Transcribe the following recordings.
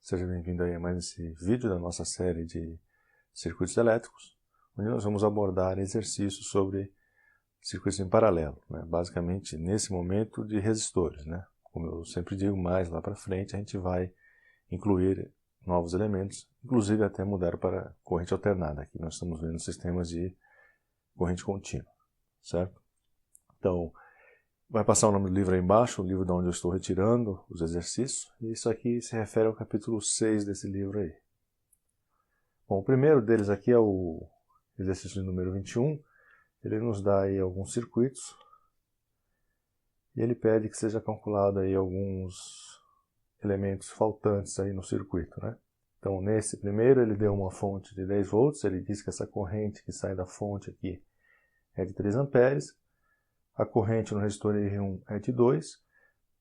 Seja bem-vindo aí a mais esse vídeo da nossa série de circuitos elétricos, onde nós vamos abordar exercícios sobre circuitos em paralelo, né? Basicamente, nesse momento, de resistores, né? Como eu sempre digo, mais lá para frente a gente vai incluir novos elementos, inclusive até mudar para corrente alternada. Aqui nós estamos vendo sistemas de corrente contínua, certo? Então, vai passar o nome do livro aí embaixo, o livro de onde eu estou retirando os exercícios, e isso aqui se refere ao capítulo 6 desse livro aí. Bom, o primeiro deles aqui é o exercício número 21, ele nos dá aí alguns circuitos, e ele pede que seja calculado aí alguns elementos faltantes aí no circuito, né? Então, nesse primeiro, ele deu uma fonte de 10 volts, ele diz que essa corrente que sai da fonte aqui é de 3 amperes, a corrente no resistor R1 é de 2,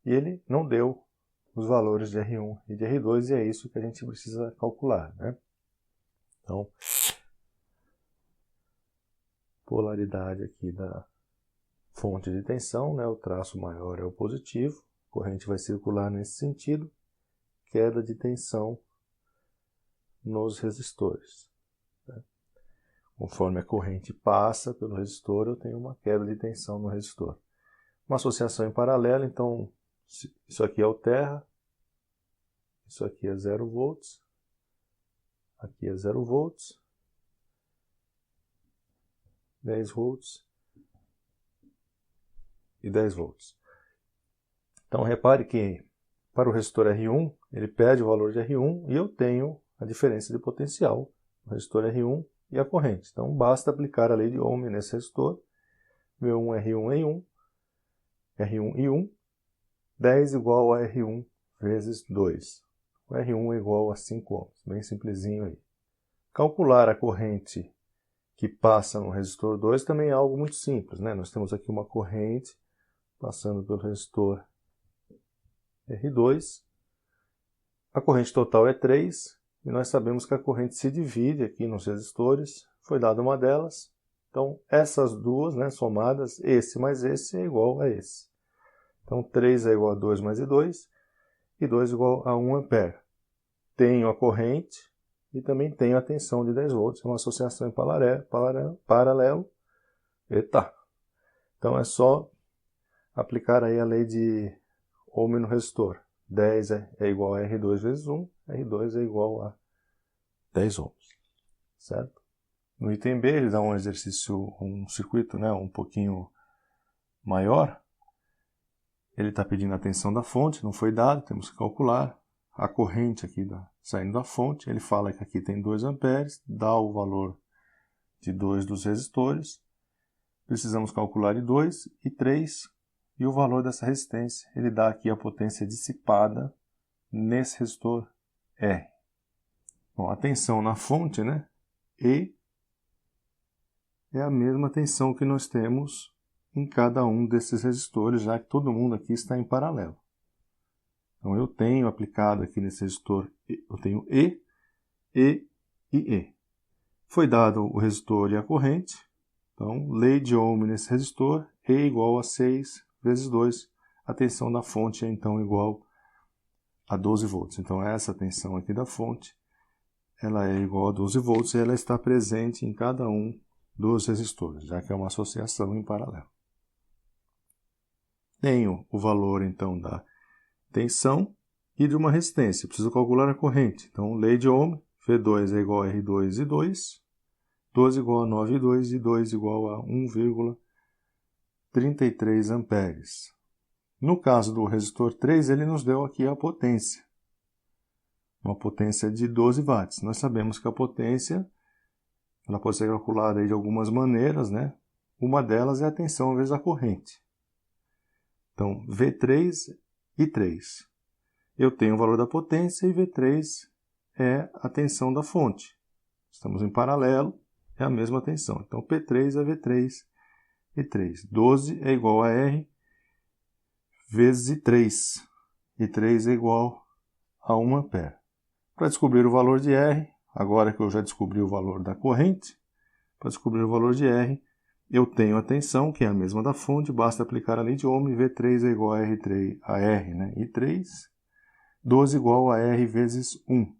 e ele não deu os valores de R1 e de R2, e é isso que a gente precisa calcular, né? Então, polaridade aqui da fonte de tensão, né? O traço maior é o positivo, a corrente vai circular nesse sentido, queda de tensão nos resistores, né? Conforme a corrente passa pelo resistor, eu tenho uma queda de tensão no resistor. Uma associação em paralelo, então, isso aqui é o terra, isso aqui é 0 volts, aqui é 0 volts, 10 volts e 10 volts. Então, repare que para o resistor R1, ele pede o valor de R1 e eu tenho a diferença de potencial no resistor R1 e a corrente. Então, basta aplicar a lei de Ohm nesse resistor, V1 R1 R1 e 1, 10 igual a R1 vezes 2. O R1 é igual a 5 ohms, bem simplesinho aí. Calcular a corrente que passa no resistor 2 também é algo muito simples, né? Nós temos aqui uma corrente passando pelo resistor R2, a corrente total é 3, e nós sabemos que a corrente se divide aqui nos resistores, foi dada uma delas, então essas duas, né, somadas, esse mais esse é igual a esse. Então 3 é igual a 2 mais E2, e 2 é igual a 1 ampere. Tenho a corrente e também tenho a tensão de 10 volts, é uma associação em paralelo. Eita! Então é só aplicar aí a lei de Ohm no resistor. 10 é igual a R2 vezes 1, R2 é igual a 10 ohms, certo? No item B ele dá um exercício, um circuito, né, um pouquinho maior. Ele está pedindo a tensão da fonte, não foi dado, temos que calcular. A corrente aqui saindo da fonte, ele fala que aqui tem 2 amperes, dá o valor de 2 dos resistores. Precisamos calcular de 2 e 3 e o valor dessa resistência. Ele dá aqui a potência dissipada nesse resistor R. Bom, a tensão na fonte, né? E é a mesma tensão que nós temos em cada um desses resistores, já que todo mundo aqui está em paralelo. Então eu tenho aplicado aqui nesse resistor, eu tenho E e E. Foi dado o resistor e a corrente, então lei de Ohm nesse resistor, E igual a 6 vezes 2, a tensão da fonte é então igual a 12 volts. Então essa tensão aqui da fonte, ela é igual a 12 volts e ela está presente em cada um dos resistores, já que é uma associação em paralelo. Tenho o valor então da tensão e de uma resistência. Preciso calcular a corrente. Então, lei de Ohm, V2 é igual a R2 e 2, 12 igual a 9 e 2, e 2 igual a 1,33 amperes. No caso do resistor 3, ele nos deu aqui a potência. Uma potência de 12 watts. Nós sabemos que a potência ela pode ser calculada aí de algumas maneiras, né? Uma delas é a tensão vezes a corrente. Então, V3 e 3. Eu tenho o valor da potência e V3 é a tensão da fonte. Estamos em paralelo, é a mesma tensão. Então, P3 é V3 e 3. 12 é igual a R vezes 3. E 3 é igual a 1 ampere. Para descobrir o valor de R, agora que eu já descobri o valor da corrente, para descobrir o valor de R, eu tenho a tensão, que é a mesma da fonte, basta aplicar a lei de Ohm, V3 é igual a R, né? E 3 12 igual a R vezes 1.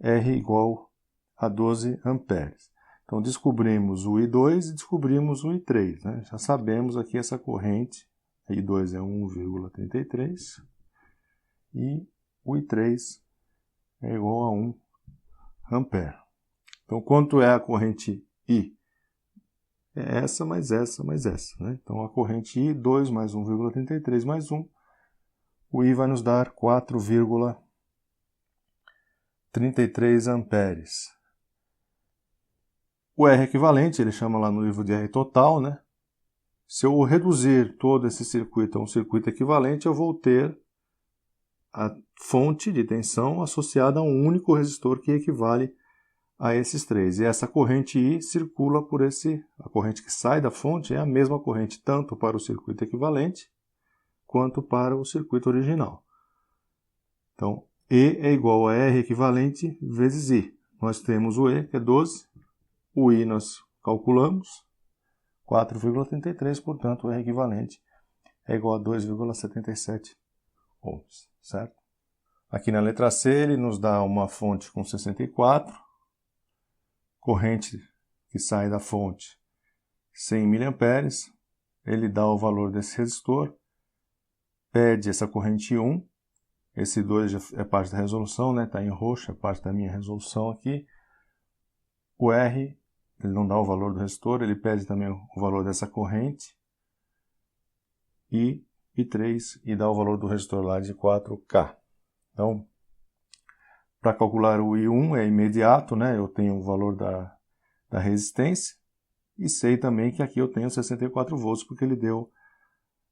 R igual a 12 amperes. Então, descobrimos o I2 e descobrimos o I3. Né? Já sabemos aqui essa corrente. I2 é 1,33 e o I3 é igual a 1 ampere. Então, quanto é a corrente I? É essa mais essa mais essa. Né? Então, a corrente I, 2 mais 1,33 mais 1. O I vai nos dar 4,33 amperes. O R equivalente, ele chama lá no livro de R total, né? Se eu reduzir todo esse circuito a um circuito equivalente, eu vou ter a fonte de tensão associada a um único resistor que equivale a esses três. E essa corrente I circula por a corrente que sai da fonte é a mesma corrente tanto para o circuito equivalente quanto para o circuito original. Então, E é igual a R equivalente vezes I. Nós temos o E, que é 12, o I nós calculamos, 4,33, portanto, o R equivalente é igual a 2,77 ohms, certo? Aqui na letra C, ele nos dá uma fonte com 64, corrente que sai da fonte 100 mA, ele dá o valor desse resistor, pede essa corrente 1, esse 2 já é parte da resolução, né? Está em roxo, é parte da minha resolução aqui. O R, ele não dá o valor do resistor, ele pede também o valor dessa corrente. E 3 e dá o valor do resistor lá de 4K. Então, para calcular o I1 é imediato, né? Eu tenho o valor da resistência e sei também que aqui eu tenho 64 volts porque ele deu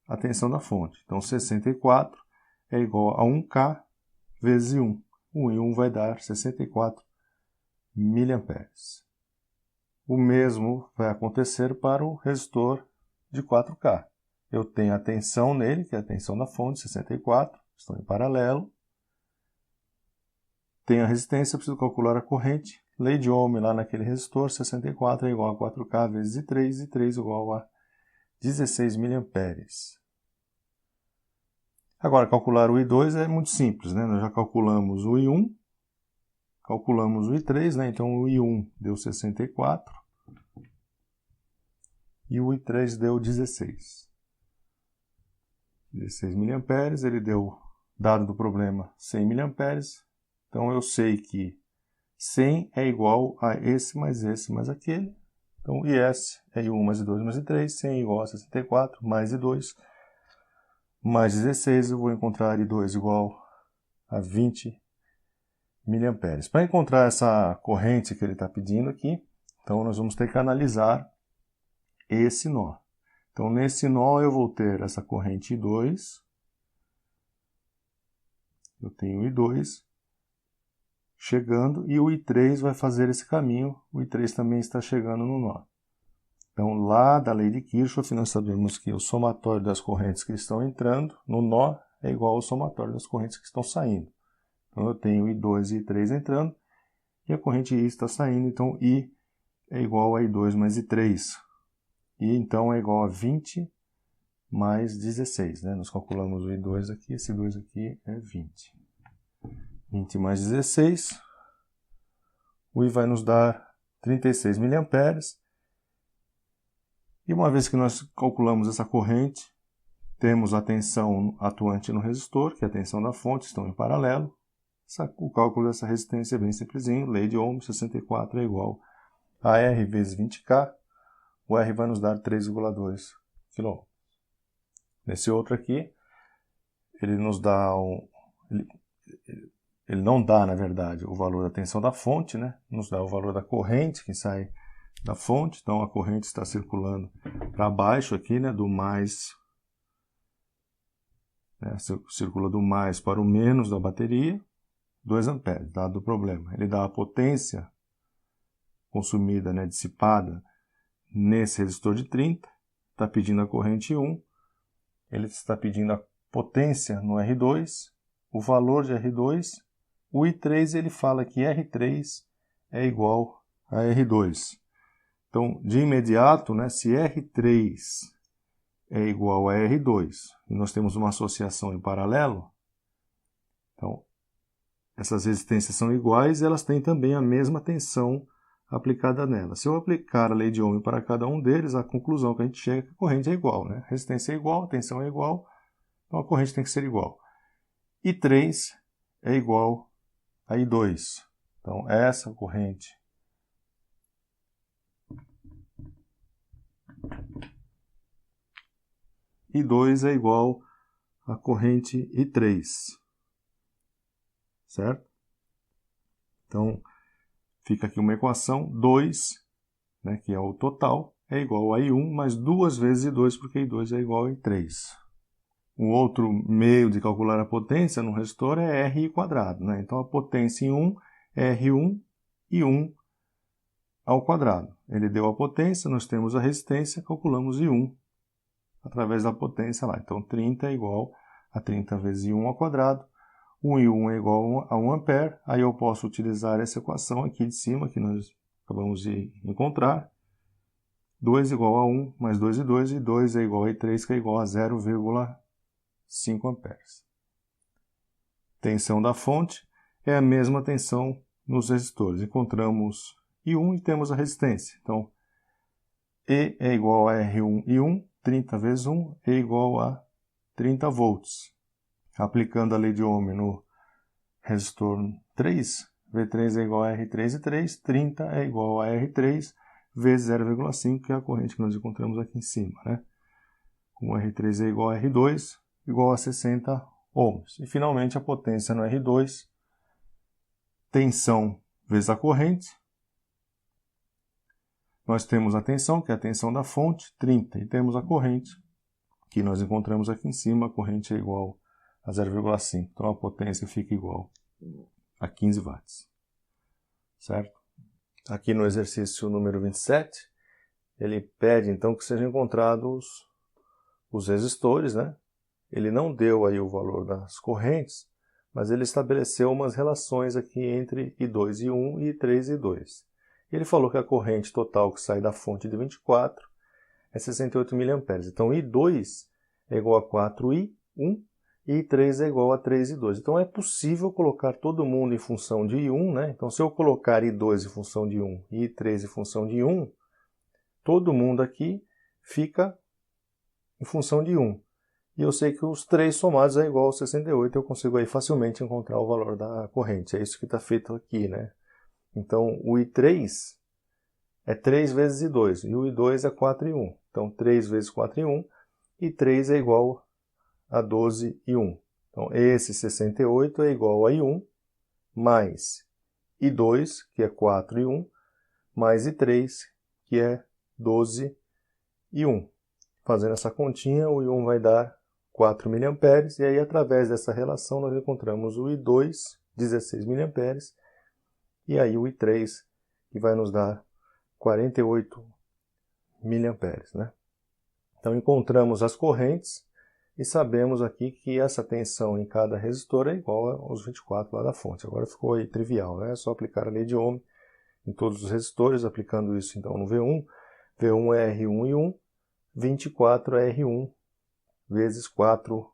a tensão da fonte. Então, 64 é igual a 1K vezes I1. O I1 vai dar 64 mA. O mesmo vai acontecer para o resistor de 4K. Eu tenho a tensão nele, que é a tensão da fonte, 64, estão em paralelo. Tenho a resistência, preciso calcular a corrente. Lei de Ohm lá naquele resistor, 64 é igual a 4K vezes I3, e 3 igual a 16 mA. Agora, calcular o I2 é muito simples, né? Nós já calculamos o I1, calculamos o I3, né? Então o I1 deu 64 e o I3 deu 16. 16 mA, ele deu, dado do problema, 100 mA. Então eu sei que 100 é igual a esse mais aquele. Então IS é I1 mais I2 mais I3, 100 é igual a 64 mais I2 mais 16, eu vou encontrar I2 igual a 20 mA. Para encontrar essa corrente que ele está pedindo aqui, então nós vamos ter que analisar esse nó. Então nesse nó eu vou ter essa corrente I2, eu tenho I2 chegando e o I3 vai fazer esse caminho, o I3 também está chegando no nó. Então, lá da lei de Kirchhoff, nós sabemos que o somatório das correntes que estão entrando no nó é igual ao somatório das correntes que estão saindo. Então, eu tenho I2 e I3 entrando e a corrente I está saindo, então I é igual a I2 mais I3. I, então, é igual a 20 mais 16. Né? Nós calculamos o I2 aqui, esse 2 aqui é 20. 20 mais 16, o I vai nos dar 36 mA. E uma vez que nós calculamos essa corrente, temos a tensão atuante no resistor, que é a tensão da fonte, estão em paralelo. O cálculo dessa resistência é bem simplesinho, lei de Ohm, 64 é igual a R vezes 20K, o R vai nos dar 3,2 kΩ. Nesse outro aqui, ele nos dá ele não dá, na verdade, o valor da tensão da fonte, né? Nos dá o valor da corrente que sai da fonte, então a corrente está circulando para baixo aqui, né, do mais, né, circula do mais para o menos da bateria, 2 amperes, dado o problema. Ele dá a potência consumida, né, dissipada nesse resistor de 30, está pedindo a corrente 1, ele está pedindo a potência no R2, o valor de R2, o I3 ele fala que R3 é igual a R2. Então, de imediato, né, se R3 é igual a R2 e nós temos uma associação em paralelo, então essas resistências são iguais, elas têm também a mesma tensão aplicada nelas. Se eu aplicar a lei de Ohm para cada um deles, a conclusão que a gente chega é que a corrente é igual, né? A resistência é igual, a tensão é igual, então a corrente tem que ser igual. I3 é igual a I2. Então, essa corrente I2 é igual à corrente I3. Certo? Então, fica aqui uma equação, 2, né, que é o total, é igual a I1 mais 2 vezes I2, porque I2 é igual a I3. Um outro meio de calcular a potência no resistor é R², né? Então, a potência em 1 é R1 I1 ao quadrado. Ele deu a potência, nós temos a resistência, calculamos I1 através da potência lá. Então, 30 é igual a 30 vezes I1 ao quadrado. 1 I1 é igual a 1 ampere. Aí eu posso utilizar essa equação aqui de cima, que nós acabamos de encontrar. 2 igual a 1, mais 2 e 2, e 2 é igual a I3, que é igual a 0,5 amperes. Tensão da fonte é a mesma tensão nos resistores. Encontramos I1 e temos a resistência. Então, E é igual a R1 I1, 30 vezes 1 é igual a 30 volts. Aplicando a lei de Ohm no resistor 3, V3 é igual a R3 e 3, 30 é igual a R3 vezes 0,5, que é a corrente que nós encontramos aqui em cima, né? Como R3 é igual a R2, igual a 60 ohms. E finalmente a potência no R2, tensão vezes a corrente. Nós temos a tensão, que é a tensão da fonte, 30, e temos a corrente, que nós encontramos aqui em cima, a corrente é igual a 0,5. Então a potência fica igual a 15 watts. Certo? Aqui no exercício número 27, ele pede então que sejam encontrados os resistores, né? Ele não deu aí o valor das correntes, mas ele estabeleceu umas relações aqui entre I2 e 1 e I3 e 2. Ele falou que a corrente total que sai da fonte de 24 é 68 mA. Então I2 é igual a 4I1 e I3 é igual a 3I2. Então é possível colocar todo mundo em função de I1, né? Então se eu colocar I2 em função de 1 e I3 em função de 1, todo mundo aqui fica em função de 1. E eu sei que os 3 somados é igual a 68, eu consigo aí facilmente encontrar o valor da corrente. É isso que está feito aqui, né? Então o I3 é 3 vezes I2, e o I2 é 4 e 1. Então 3 vezes 4 e 1, e 3 é igual a 12 e 1. Então esse 68 é igual a I1, mais I2, que é 4 e 1, mais I3, que é 12 e 1. Fazendo essa continha, o I1 vai dar 4 mA, e aí através dessa relação nós encontramos o I2, 16 mA, e aí o I3, que vai nos dar 48 mA, né? Então encontramos as correntes e sabemos aqui que essa tensão em cada resistor é igual aos 24 lá da fonte. Agora ficou aí trivial, né? É só aplicar a lei de Ohm em todos os resistores, aplicando isso então no V1. V1 é R1 e 1, 24 é R1 vezes 4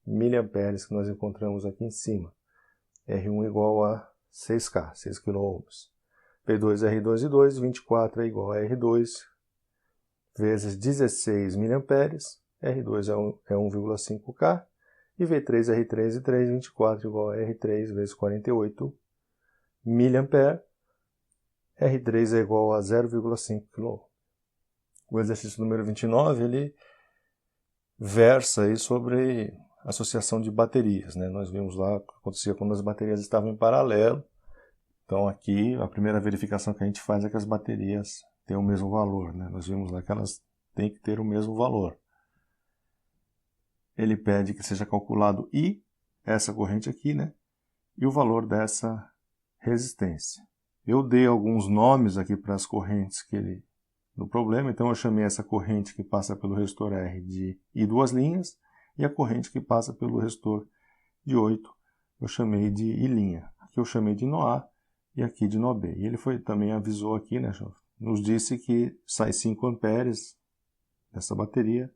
mA que nós encontramos aqui em cima. R1 igual a 6K, 6 kΩ. P2 é R2 e 2, 24 é igual a R2 vezes 16 mA, R2 é 1,5K, e V3 é R3 e 3, 24 igual a R3 vezes 48 mA, R3 é igual a 0,5 kΩ. O exercício número 29, ele versa aí sobre associação de baterias, né? Nós vimos lá o que acontecia quando as baterias estavam em paralelo. Então aqui a primeira verificação que a gente faz é que as baterias têm o mesmo valor, né? Nós vimos lá que elas têm que ter o mesmo valor. Ele pede que seja calculado I, essa corrente aqui, né? E o valor dessa resistência. Eu dei alguns nomes aqui para as correntes do problema, então eu chamei essa corrente que passa pelo resistor R de I2 linhas, e a corrente que passa pelo resistor de 8 eu chamei de I'. Aqui eu chamei de nó A e aqui de nó B. E ele também avisou aqui, né, nos disse que sai 5 amperes dessa bateria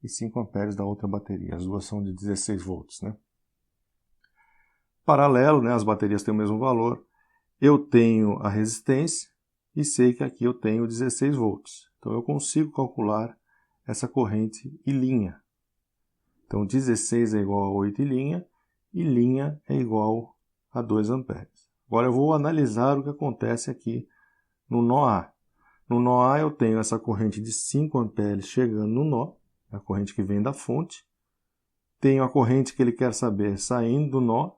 e 5 amperes da outra bateria. As duas são de 16 volts, né? paralelo, né, as baterias têm o mesmo valor. Eu tenho a resistência e sei que aqui eu tenho 16 volts. Então eu consigo calcular essa corrente I'. Então 16 é igual a 8 I', e linha é igual a 2 amperes. Agora eu vou analisar o que acontece aqui no nó A. No nó A eu tenho essa corrente de 5 amperes chegando no nó, a corrente que vem da fonte. Tenho a corrente que ele quer saber saindo do nó,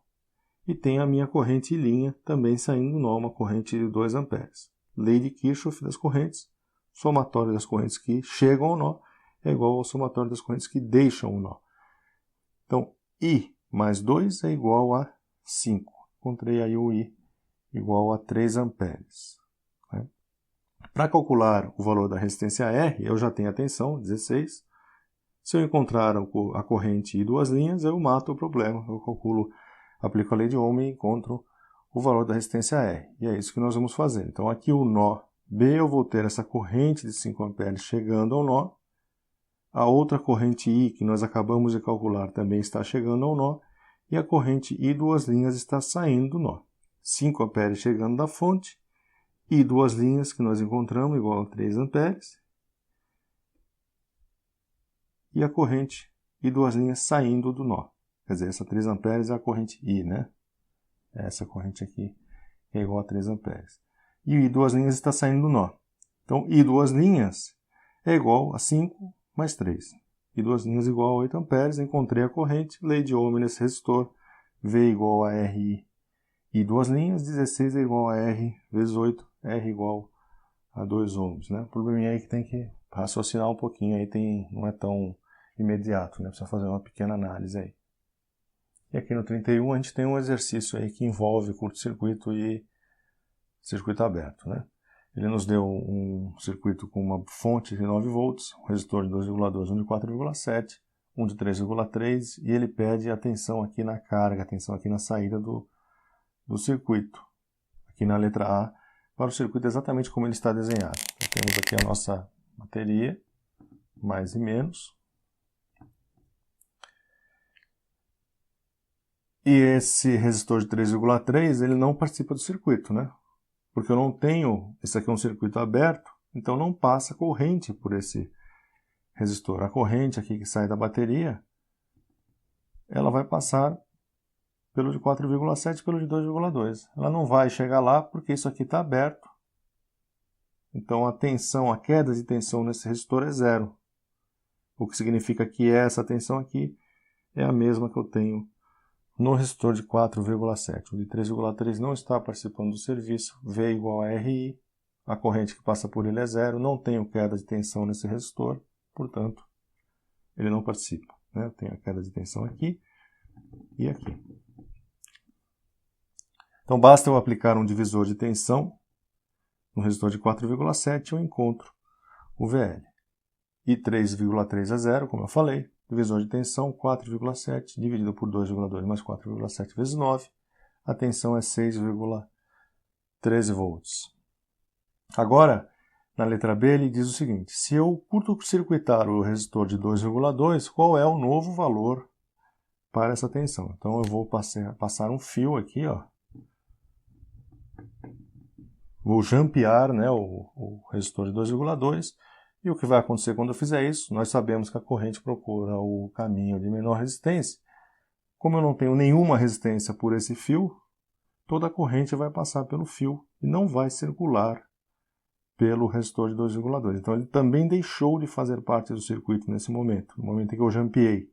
e tenho a minha corrente I' também saindo do nó, uma corrente de 2 amperes. Lei de Kirchhoff das correntes, somatório das correntes que chegam ao nó é igual ao somatório das correntes que deixam o nó. Então, I mais 2 é igual a 5. Encontrei aí o I igual a 3 amperes. Né? Para calcular o valor da resistência R, eu já tenho a tensão, 16. Se eu encontrar a corrente e duas linhas, eu mato o problema. Eu calculo, aplico a lei de Ohm e encontro o valor da resistência R. E é isso que nós vamos fazer. Então aqui o nó B, eu vou ter essa corrente de 5 amperes chegando ao nó. A outra corrente I, que nós acabamos de calcular, também está chegando ao nó. E a corrente I duas linhas está saindo do nó. 5 amperes chegando da fonte. I duas linhas que nós encontramos igual a 3 amperes. E a corrente I duas linhas saindo do nó. Quer dizer, essa 3 amperes é a corrente I, né? Essa corrente aqui é igual a 3 amperes. E o I duas linhas está saindo do nó. Então, I duas linhas é igual a 5 mais 3. I duas linhas igual a 8 amperes. Encontrei a corrente. Lei de Ohm nesse resistor. V igual a RI. I duas linhas. 16 é igual a R vezes 8. R igual a 2 ohms. Né? O probleminha aí que tem que raciocinar um pouquinho. Aí não é tão imediato. Né? Precisa fazer uma pequena análise aí. E aqui no 31 a gente tem um exercício aí que envolve curto-circuito e circuito aberto, né? Ele nos deu um circuito com uma fonte de 9 volts, um resistor de 2,2, um de 4,7, um de 3,3 e ele pede atenção aqui na carga, atenção aqui na saída do circuito, aqui na letra A, para o circuito exatamente como ele está desenhado. Então, temos aqui a nossa bateria, mais e menos. E esse resistor de 3,3, ele não participa do circuito, né? Porque eu não tenho, esse aqui é um circuito aberto, então não passa corrente por esse resistor. A corrente aqui que sai da bateria, ela vai passar pelo de 4,7 e pelo de 2,2. Ela não vai chegar lá porque isso aqui está aberto. Então a tensão, a queda de tensão nesse resistor é zero. O que significa que essa tensão aqui é a mesma que eu tenho no resistor de 4,7. O de 3,3 não está participando do serviço, V igual a RI, a corrente que passa por ele é zero, não tenho queda de tensão nesse resistor, portanto, ele não participa. Né? Eu tenho a queda de tensão aqui e aqui. Então, basta eu aplicar um divisor de tensão no resistor de 4,7 e eu encontro o VL. E 3,3 é zero, como eu falei. Divisor de tensão, 4,7 dividido por 2,2 mais 4,7 vezes 9. A tensão é 6,13 volts. Agora, na letra B, ele diz o seguinte. Se eu curto-circuitar o resistor de 2,2, qual é o novo valor para essa tensão? Então, eu vou passar um fio aqui, ó. Vou jampear, né, o resistor de 2,2. E o que vai acontecer quando eu fizer isso? Nós sabemos que a corrente procura o caminho de menor resistência. Como eu não tenho nenhuma resistência por esse fio, toda a corrente vai passar pelo fio e não vai circular pelo resistor de 2,2. Então ele também deixou de fazer parte do circuito nesse momento, no momento em que eu jampeei.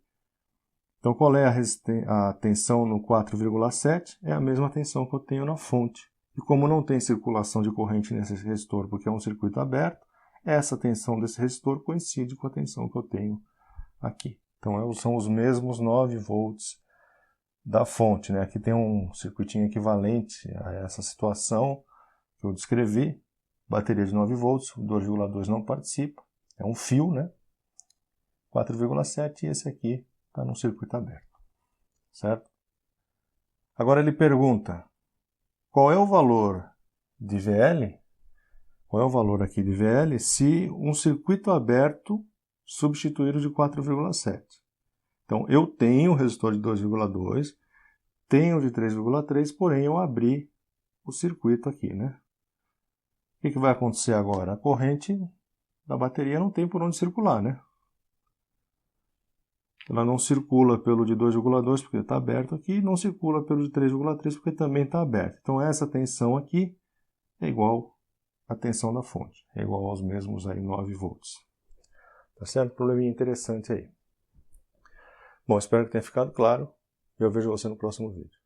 Então qual é a tensão no 4,7? É a mesma tensão que eu tenho na fonte. E como não tem circulação de corrente nesse resistor, porque é um circuito aberto, essa tensão desse resistor coincide com a tensão que eu tenho aqui. Então são os mesmos 9 volts da fonte. Né? Aqui tem um circuitinho equivalente a essa situação que eu descrevi. Bateria de 9 volts, o 2,2 não participa, é um fio, né? 4,7 e esse aqui está no circuito aberto. Certo? Agora ele pergunta, qual é o valor de VL? Qual é o valor aqui de VL se um circuito aberto substituir o de 4,7? Então, eu tenho o resistor de 2,2, tenho de 3,3, porém eu abri o circuito aqui, né? O que vai acontecer agora? A corrente da bateria não tem por onde circular, né? Ela não circula pelo de 2,2 porque está aberto aqui, e não circula pelo de 3,3 porque também está aberto. Então essa tensão aqui é igual à tensão da fonte, é igual aos mesmos aí 9 volts. Tá certo? Probleminha interessante aí. Bom, espero que tenha ficado claro e eu vejo você no próximo vídeo.